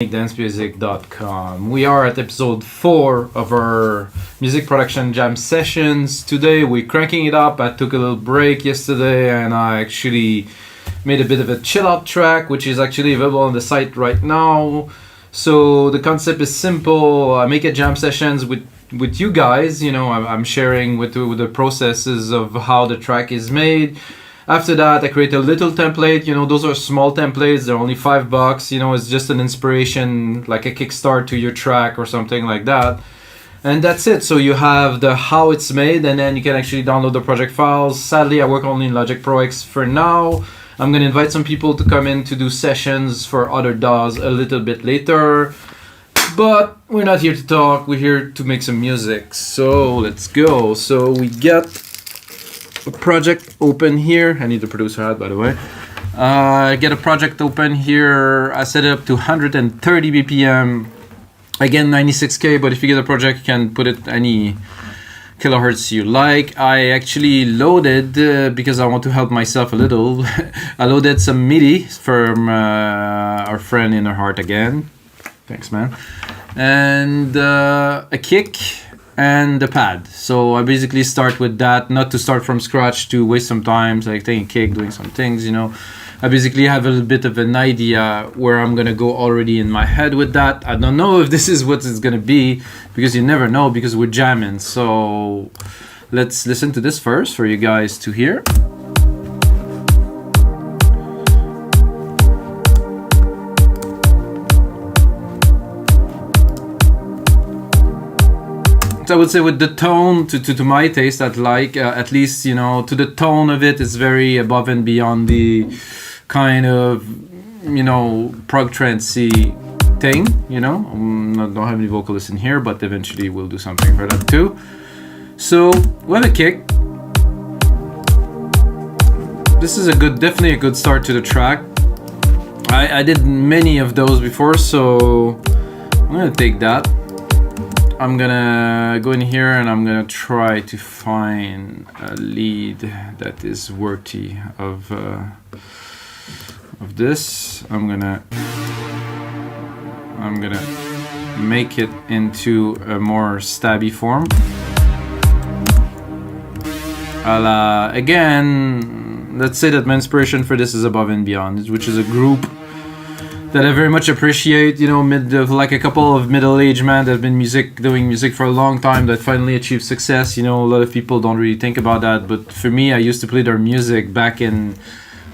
dancemusic.com. We are at episode 4 of our music production jam sessions. Today we're cranking it up. I took a little break yesterday and I actually made a bit of a chill out track, which is actually available on the site right now. So the concept is simple. I make a jam sessions with you guys. You know, I'm sharing with the processes of how the track is made. After that, I create a little template. You know, those are small templates. They're only $5. You know, it's just an inspiration, like a kickstart to your track or something like that. And that's it. So you have the how it's made, and then you can actually download the project files. Sadly, I work only in Logic Pro X for now. I'm going to invite some people to come in to do sessions for other DAWs a little bit later. But we're not here to talk. We're here to make some music. So let's go. So we got a project open here. I need the producer hat, by the way. I get a project open here. I set it up to 130 BPM. Again, 96K, but if you get a project, you can put it any kilohertz you like. I actually loaded, because I want to help myself a little, I loaded some MIDI from our friend in her heart again. Thanks, man. And a kick and the pad. So I basically start with that, not to start from scratch to waste some time, like taking a kick, doing some things, you know. I basically have a little bit of an idea where I'm gonna go already in my head with that. I don't know if this is what it's gonna be, because you never know, because we're jamming. So let's listen to this first for you guys to hear. I would say with the tone, to my taste, I'd like, at least, you know, to the tone of it, it's very above and beyond the kind of, you know, prog trancey thing, you know. Don't have any vocalists in here, but eventually we'll do something for that too. So we have a kick. This is definitely a good start to the track. I did many of those before, so I'm gonna take that. I'm gonna go in here and I'm gonna try to find a lead that is worthy of this. I'm gonna make it into a more stabby form. Again, let's say that my inspiration for this is Above and Beyond, which is a group that I very much appreciate, you know, like a couple of middle-aged men that have been doing music for a long time that finally achieved success. You know, a lot of people don't really think about that, but for me, I used to play their music back in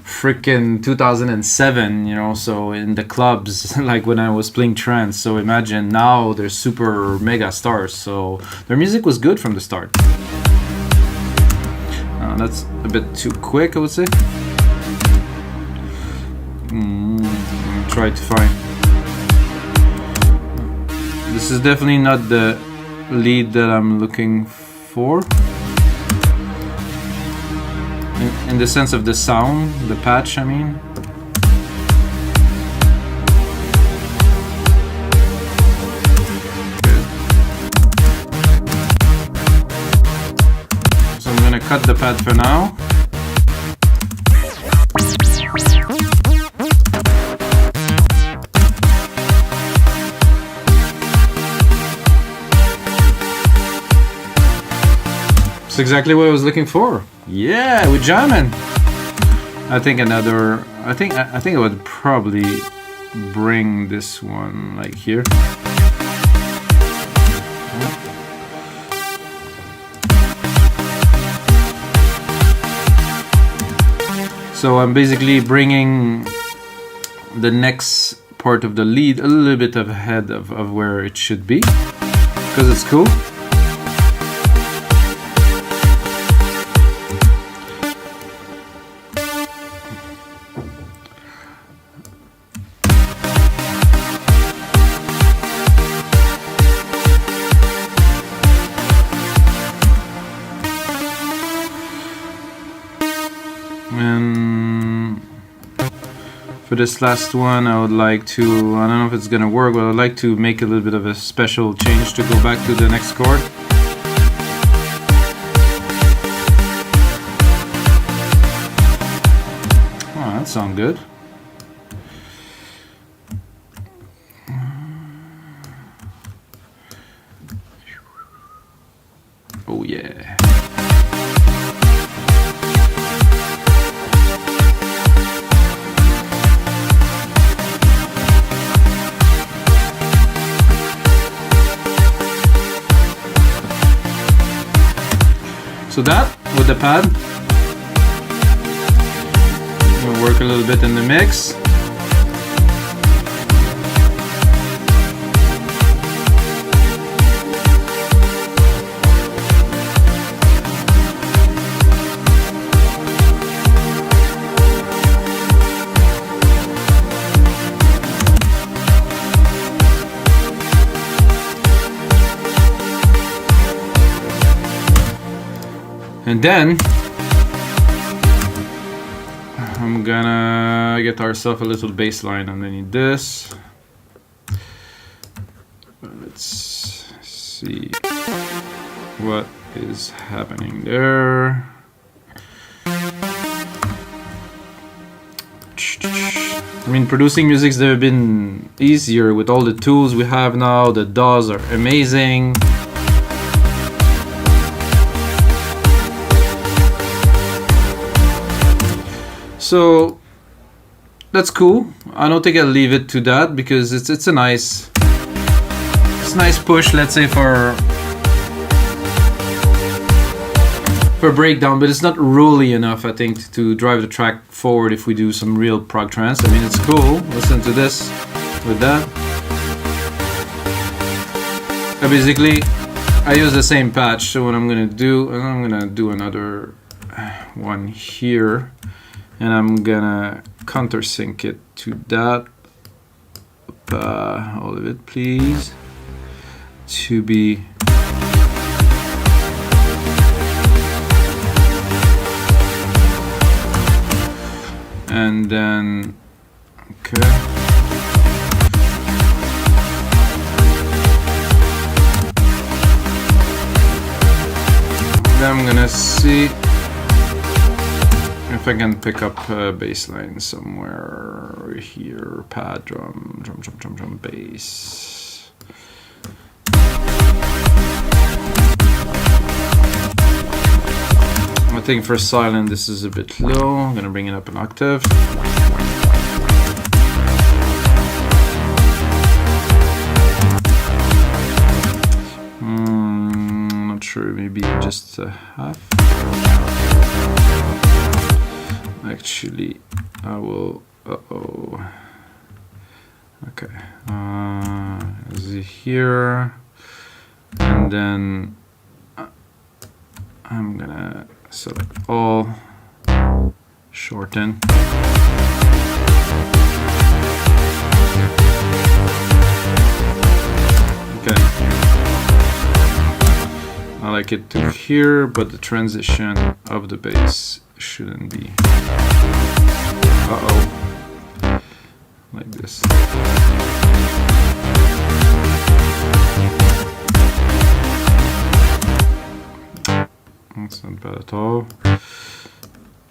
freaking 2007, you know, so in the clubs, like when I was playing Trance. So imagine now they're super mega stars, so their music was good from the start. That's a bit too quick, I would say. Try to find. This is definitely not the lead that I'm looking for. In the sense of the sound, the patch, I mean. Good. So I'm gonna cut the pad for now. That's exactly what I was looking for. Yeah, we're jamming. I think I would probably bring this one like here. So I'm basically bringing the next part of the lead a little bit ahead of where it should be, because it's cool. And for this last one, I would like to, I don't know if it's gonna work, but I'd like to make a little bit of a special change to go back to the next chord. Oh, that sounds good. Oh yeah. So that with the pad, we'll work a little bit in the mix. And then I'm gonna get ourselves a little bass line underneath this. Let's see what is happening there. I mean, producing music's never been easier with all the tools we have now. The DAWs are amazing. So that's cool. I don't think I'll leave it to that because it's a nice push, let's say, for breakdown, but it's not really enough, I think, to drive the track forward if we do some real prog trance. I mean, it's cool. Listen to this with that. Basically, I use the same patch. So what I'm gonna do another one here. And I'm gonna countersync it to that. All of it, please. To be and then okay. Then I'm gonna see if I can pick up a bass line somewhere here. Pad, drum, bass. I think for silent this is a bit low. I'm gonna bring it up an octave. Not sure, maybe just a half. Actually, I will. Okay. Is it here? And then I'm gonna select all, shorten. Okay. I like it to here, but the transition of the bass shouldn't be. Like this. That's not bad at all.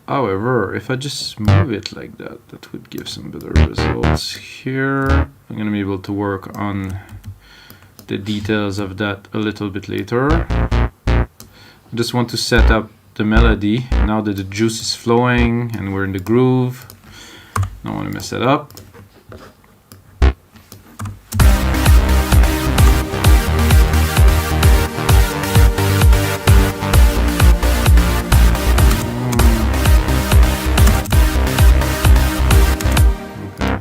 However, if I just move it like that, that would give some better results here. I'm gonna be able to work on the details of that a little bit later. I just want to set up the melody now that the juice is flowing and we're in the groove. Don't want to mess it up. Okay.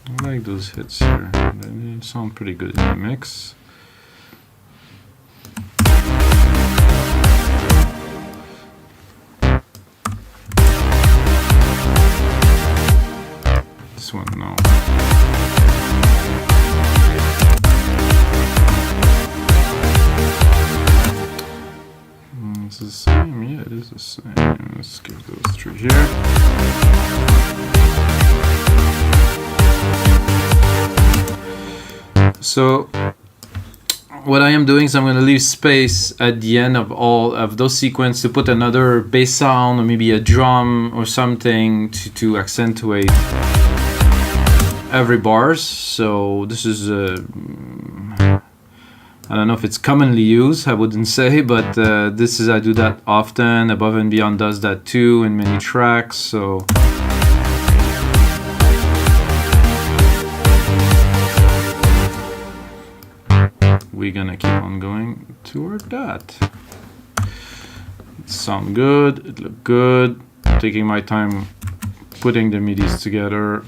I like those hits here. They sound pretty good in the mix. One, no. It's the same, yeah, it is the same. Let's give those through here. So what I am doing is I'm going to leave space at the end of all of those sequences to put another bass sound or maybe a drum or something to accentuate every bars. So this is I don't know if it's commonly used, I wouldn't say, but I do that often. Above and Beyond does that too in many tracks, so. We're gonna keep on going toward that. It sounds good, it looked good. Taking my time putting the MIDIs together.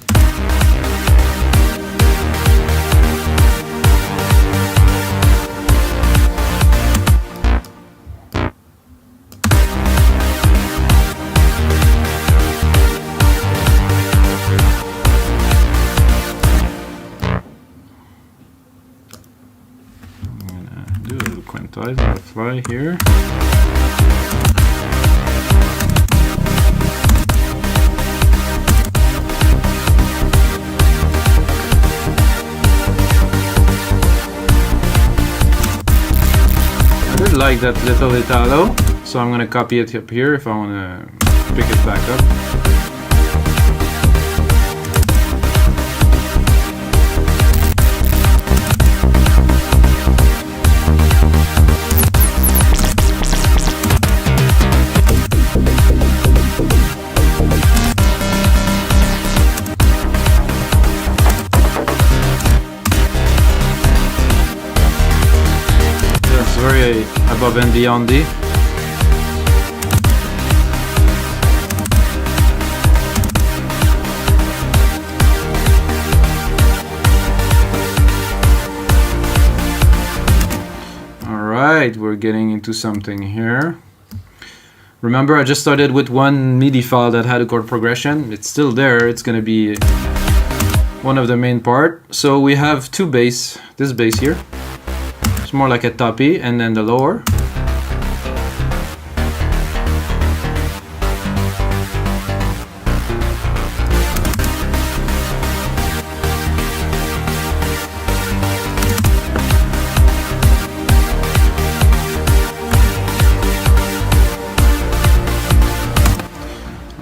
Quantize on the fly here. I did like that little Italo, so I'm gonna copy it up here if I wanna pick it back up. Very above and beyond. Alright, we're getting into something here. Remember, I just started with one MIDI file that had a chord progression. It's still there, it's gonna be one of the main part. So we have two bass, this bass here. More like a toppy, and then the lower.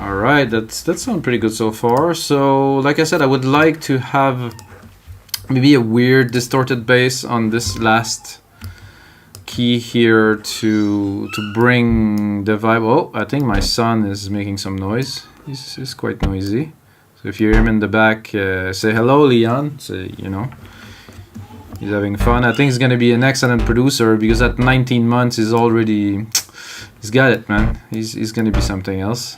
All right, that sounds pretty good so far. So, like I said, I would like to have maybe a weird distorted bass on this last key here to bring the vibe. Oh, I think my son is making some noise. He's quite noisy. So if you hear him in the back, say hello, Leon. Say, you know, he's having fun. I think he's gonna be an excellent producer because at 19 months he's got it, man. He's gonna be something else.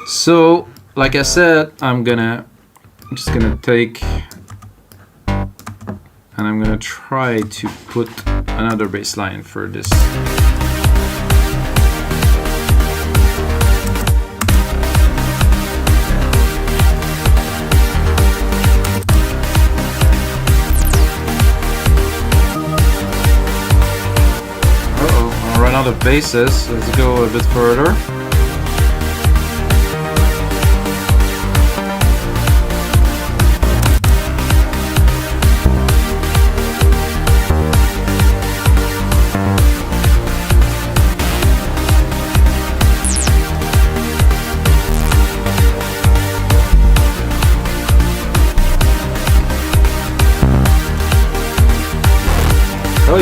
So, like I said, I'm just gonna take. And I'm gonna try to put another bass line for this. Uh-oh, I'll run out of basses. Let's go a bit further. I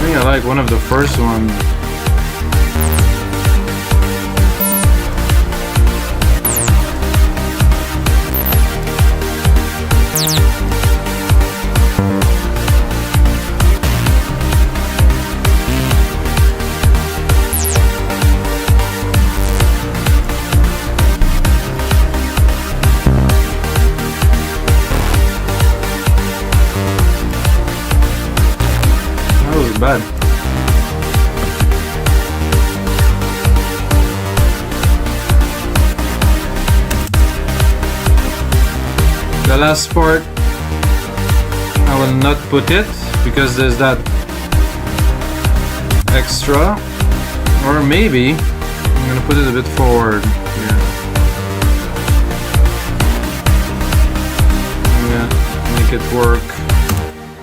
think I like one of the first ones. Bad. The last part I will not put it because there's that extra, or maybe I'm gonna put it a bit forward here. I'm gonna make it work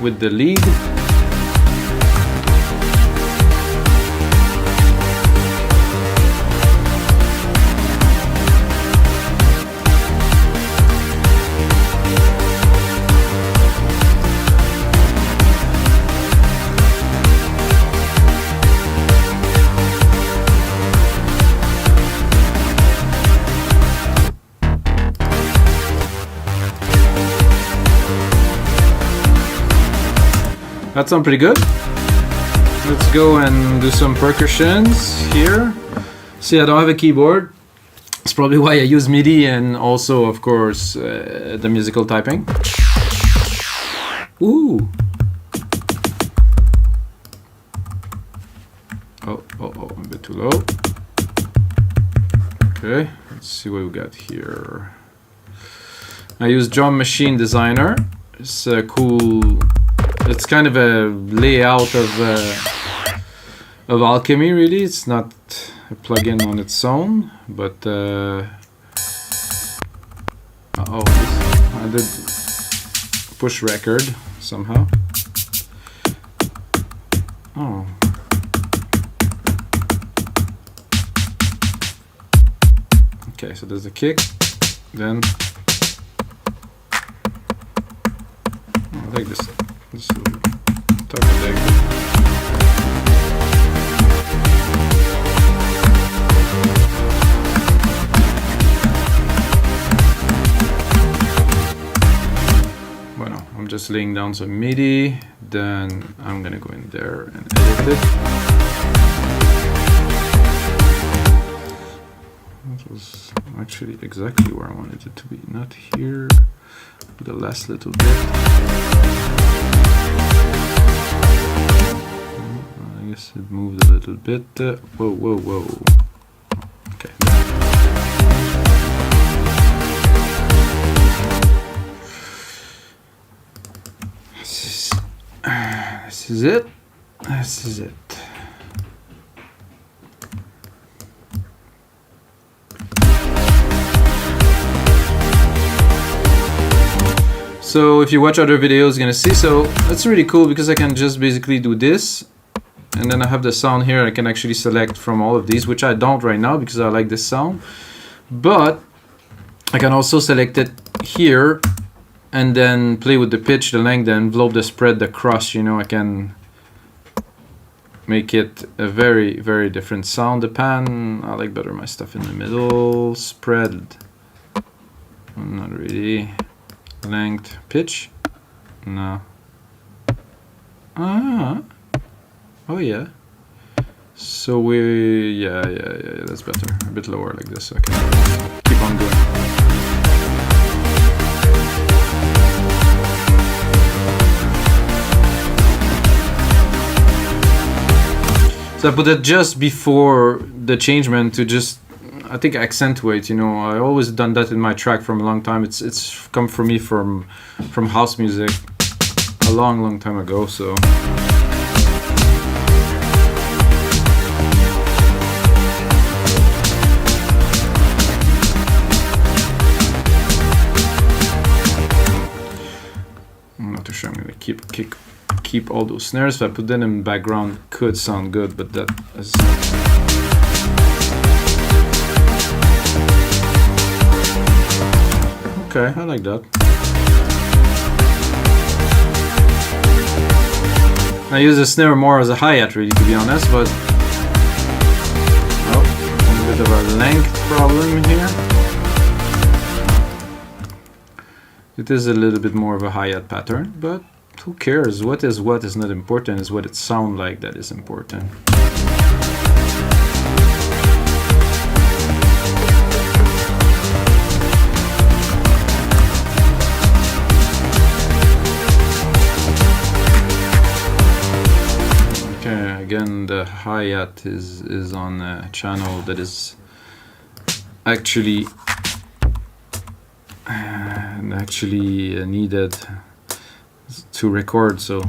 with the lead. That sounds pretty good. Let's go and do some percussions here. See, I don't have a keyboard. That's probably why I use MIDI and also, of course, the musical typing. Ooh. Oh, a bit too low. Okay, let's see what we got here. I use Drum Machine Designer. It's a cool. It's kind of a layout of Alchemy, really. It's not a plugin on its own, but I did push record somehow. Oh. Okay, so there's the kick, then I like this type of leg. Bueno, I'm just laying down some MIDI, then I'm gonna go in there and edit it. That was actually exactly where I wanted it to be, not here, the last little bit. I guess it moved a little bit. Whoa. Okay. This is it. This is it. So if you watch other videos, you're gonna see. So that's really cool because I can just basically do this, and then I have the sound here. I can actually select from all of these, which I don't right now because I like this sound. But I can also select it here, and then play with the pitch, the length, the envelope, the spread, the cross. You know, I can make it a very, very different sound. The pan, I like better my stuff in the middle. Spread, not really. Length, pitch, no. Oh yeah. So yeah, that's better. A bit lower like this. Okay, keep on going. So I put it just before the changement to just, I think, accentuate. You know, I always done that in my track from a long time. It's come from me from house music a long time ago. So I'm not too sure I'm gonna keep all those snares. If I put them in background, could sound good, but that is. Okay, I like that. I use the snare more as a hi-hat, really, to be honest, but a bit of a length problem here. It is a little bit more of a hi-hat pattern, but who cares? What is not important, is what it sounds like that is important. Again, the hi-hat is on a channel that is actually needed to record, so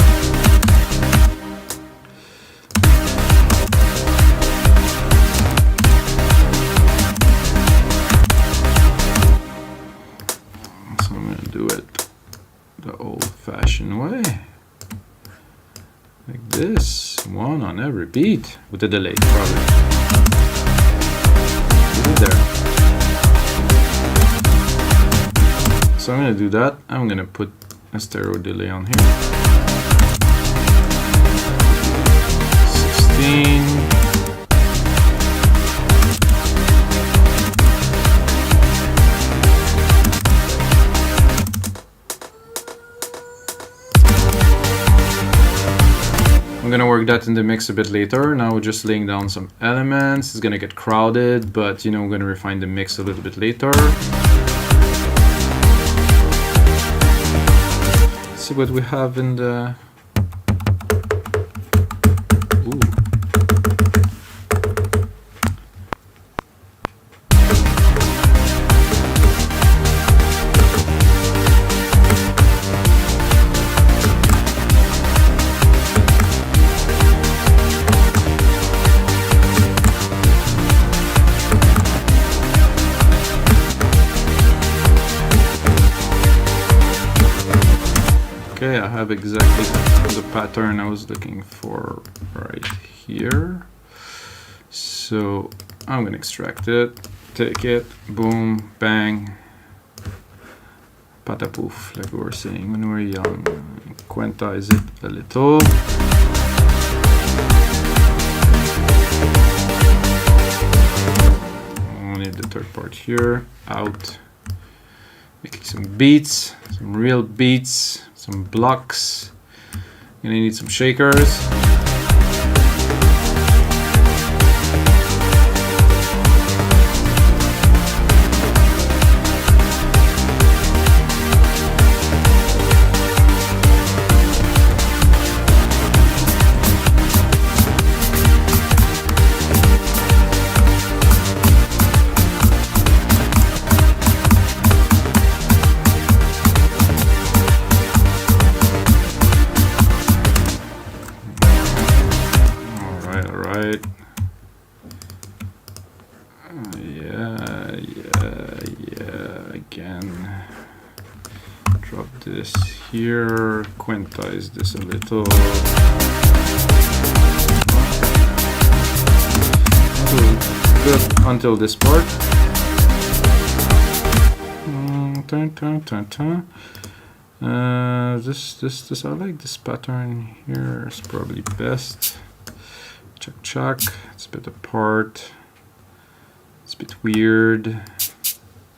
I'm gonna do it the old-fashioned way. Like this, one on every beat, with a delay, probably. Is it there? So I'm gonna do that. I'm gonna put a stereo delay on here. 16. I'm gonna work that in the mix a bit later. Now we're just laying down some elements. It's gonna get crowded, but you know, I'm gonna refine the mix a little bit later. Let's see what we have in the... Ooh. Okay, I have exactly the pattern I was looking for right here. So I'm gonna extract it, take it, boom, bang, patapoof, like we were saying when we were young. Quantize it a little. I need the third part here, out. Making some beats, some real beats. Some blocks. Gonna need some shakers. Again, drop this here, quantize this a little. Good until this part. This I like this pattern here. It's probably best. Chuck. It's a bit apart. It's a bit weird.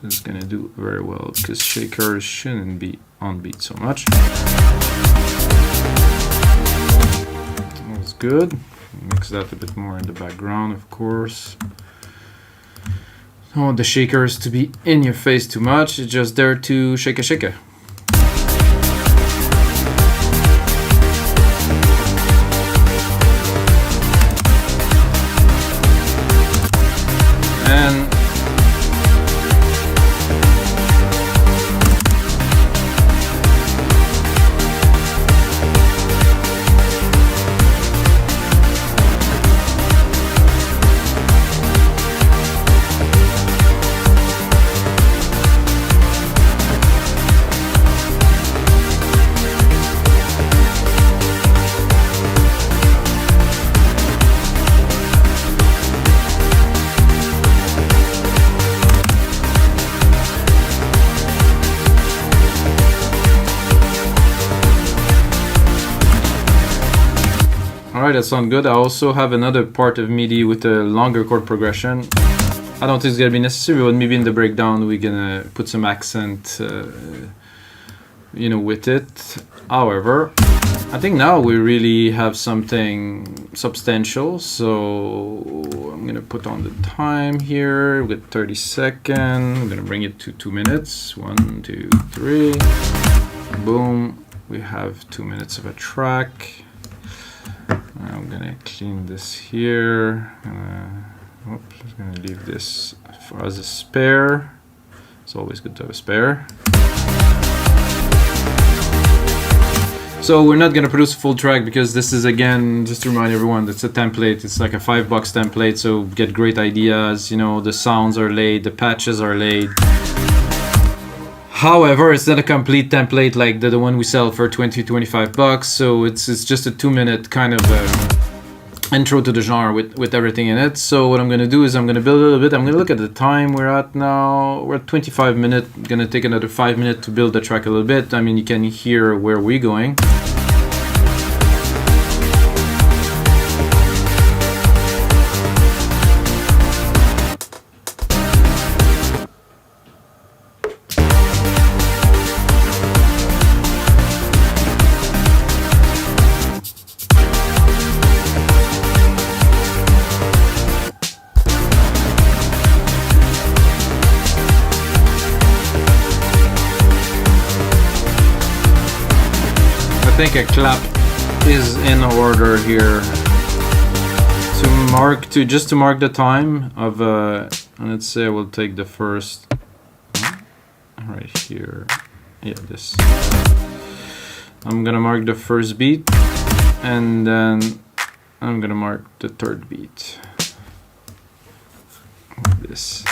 It's gonna do very well because shakers shouldn't be on beat so much. That's good. Mix that a bit more in the background, of course. Don't want the shakers to be in your face too much. It's just there to shake a. Alright, that sounds good. I also have another part of MIDI with a longer chord progression. I don't think it's gonna be necessary, but maybe in the breakdown we're gonna put some accent, you know, with it. However, I think now we really have something substantial, so I'm gonna put on the time here. We got 30 seconds. I'm gonna bring it to 2 minutes. 1, 2, 3. Boom. We have 2 minutes of a track. I'm gonna clean this here. Oops, I'm gonna leave this as a spare. It's always good to have a spare. So we're not gonna produce a full track because this is, again, just to remind everyone, it's a template. It's like a $5 template, so get great ideas. You know, the sounds are laid, the patches are laid. However, it's not a complete template like the one we sell for $20-25, so it's just a 2-minute kind of intro to the genre with everything in it. So what I'm gonna do is I'm gonna build a little bit. I'm gonna look at the time we're at now. We're at 25 minutes. Gonna take another 5 minutes to build the track a little bit. I mean, you can hear where we're going. I think a clap is in order here to mark the time of let's say we'll take the first right here. Yeah, this. I'm gonna mark the first beat and then I'm gonna mark the third beat. This.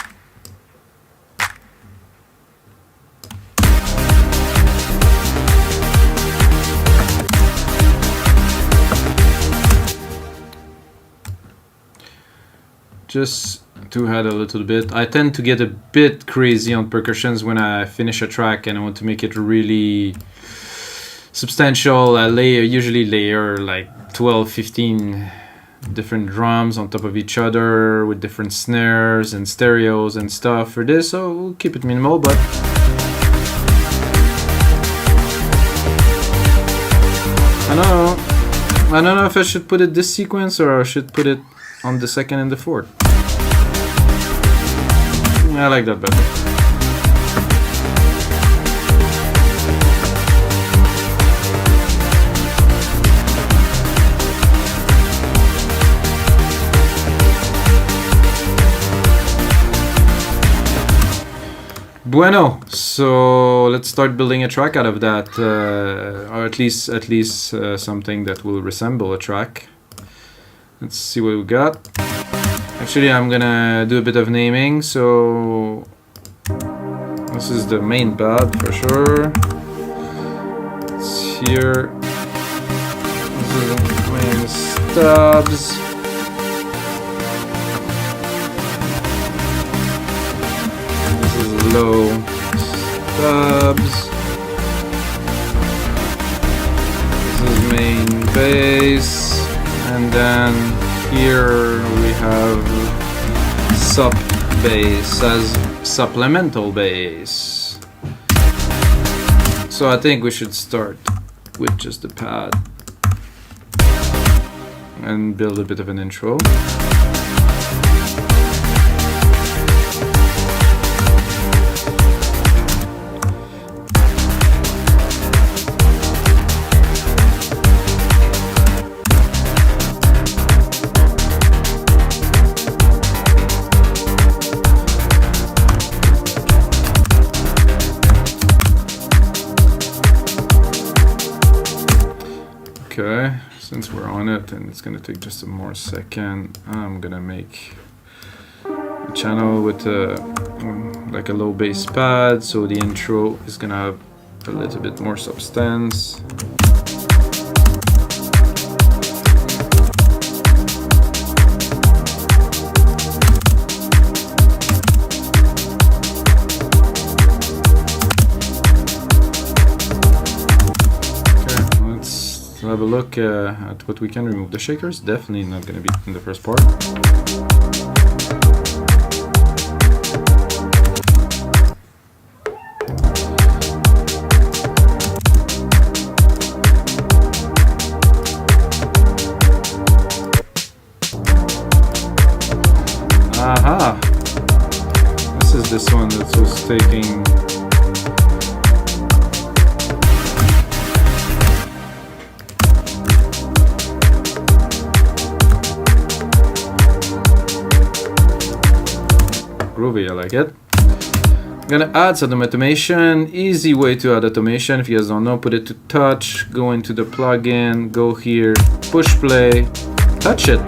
Just to add a little bit, I tend to get a bit crazy on percussions when I finish a track and I want to make it really substantial. I usually layer like 12, 15 different drums on top of each other with different snares and stereos and stuff for this, so we'll keep it minimal, but I don't know if I should put it this sequence or I should put it on the second and the fourth. I like that better. Bueno, so let's start building a track out of that, or at least something that will resemble a track. Let's see what we got. Actually, I'm gonna do a bit of naming, so this is the main pad for sure. It's here. This is the main stabs. This is low stabs. This is main bass. And then here we have sup bass as supplemental bass. So I think we should start with just the pad and build a bit of an intro. Okay, since we're on it and it's gonna take just a more second, I'm gonna make a channel with like a low bass pad, so the intro is gonna have a little bit more substance. Have a look at what we can remove. The shakers definitely not going to be in the first part. Aha! This is this one that was taking. Groovy, I like it. I'm gonna add some automation. Easy way to add automation. If you guys don't know, put it to touch, go into the plugin, go here, push play, touch it.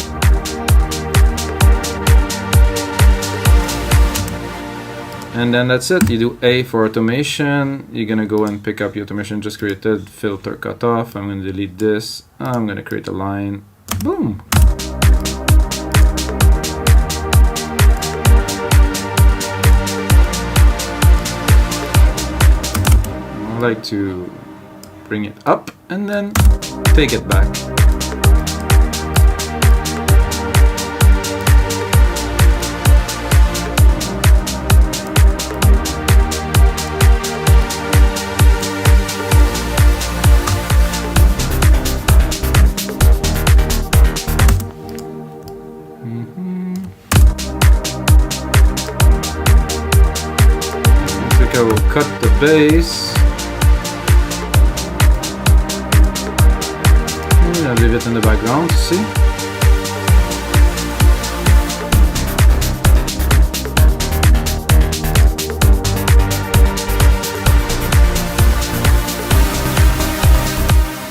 And then that's it. You do A for automation. You're gonna go and pick up the automation just created, filter cut off. I'm gonna delete this. I'm gonna create a line. Boom. I like to bring it up and then take it back. I think I will cut the bass. gonna leave it in the background to see.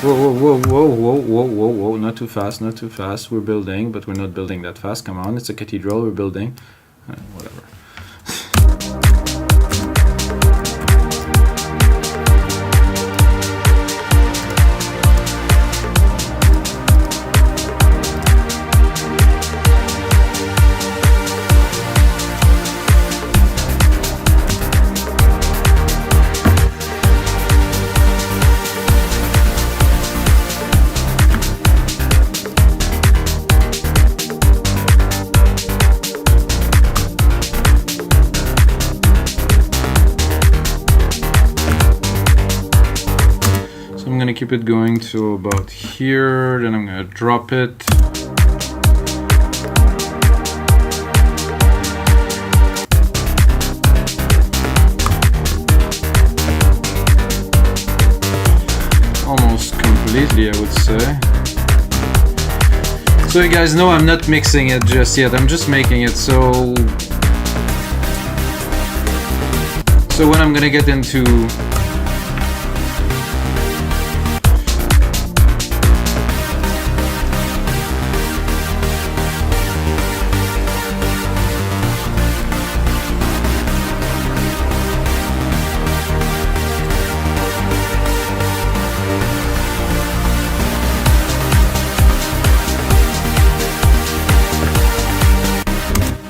Whoa, not too fast, not too fast. We're building, but we're not building that fast. Come on, it's a cathedral, we're building. Whatever. I'm gonna keep it going to about here, then I'm gonna drop it. Almost completely, I would say. So you guys know I'm not mixing it just yet, I'm just making it so when I'm gonna get into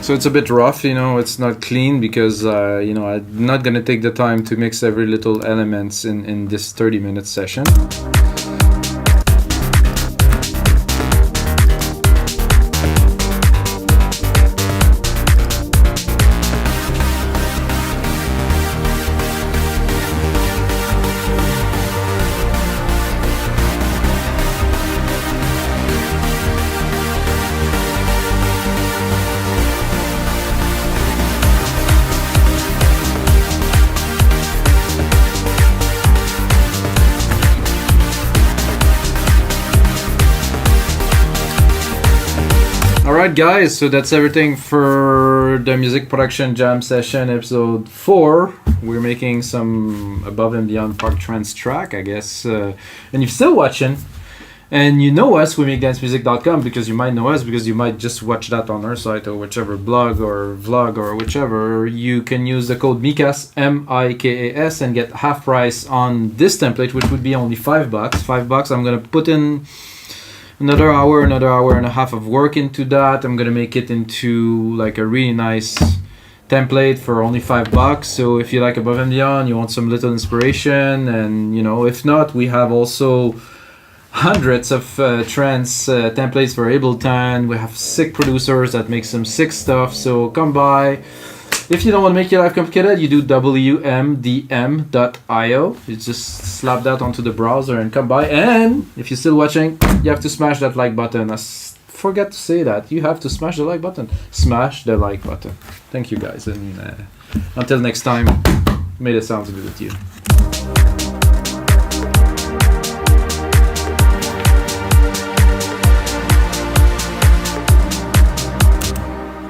so it's a bit rough, you know, it's not clean because, you know, I'm not gonna take the time to mix every little elements in this 30-minute session. Alright guys, so that's everything for the music production jam session episode 4. We're making some above and beyond park trance track, I guess. And you're still watching, and you know us, we make dancemusic.com, because you might know us, because you might just watch that on our site or whichever blog or vlog or whichever. You can use the code Mikas, M-I-K-A-S, and get half price on this template, which would be only $5. $5. I'm gonna put in another hour and a half of work into that. I'm gonna make it into like a really nice template for only $5. So if you like above and beyond, you want some little inspiration, and you know, if not, we have also hundreds of trance templates for Ableton. We have sick producers that make some sick stuff, so come by. If you don't want to make your life complicated, you do wmdm.io. You just slap that onto the browser and come by. And if you're still watching, you have to smash that like button. I forget to say that. You have to smash the like button. Smash the like button. Thank you guys. And until next time, may the sounds be with you.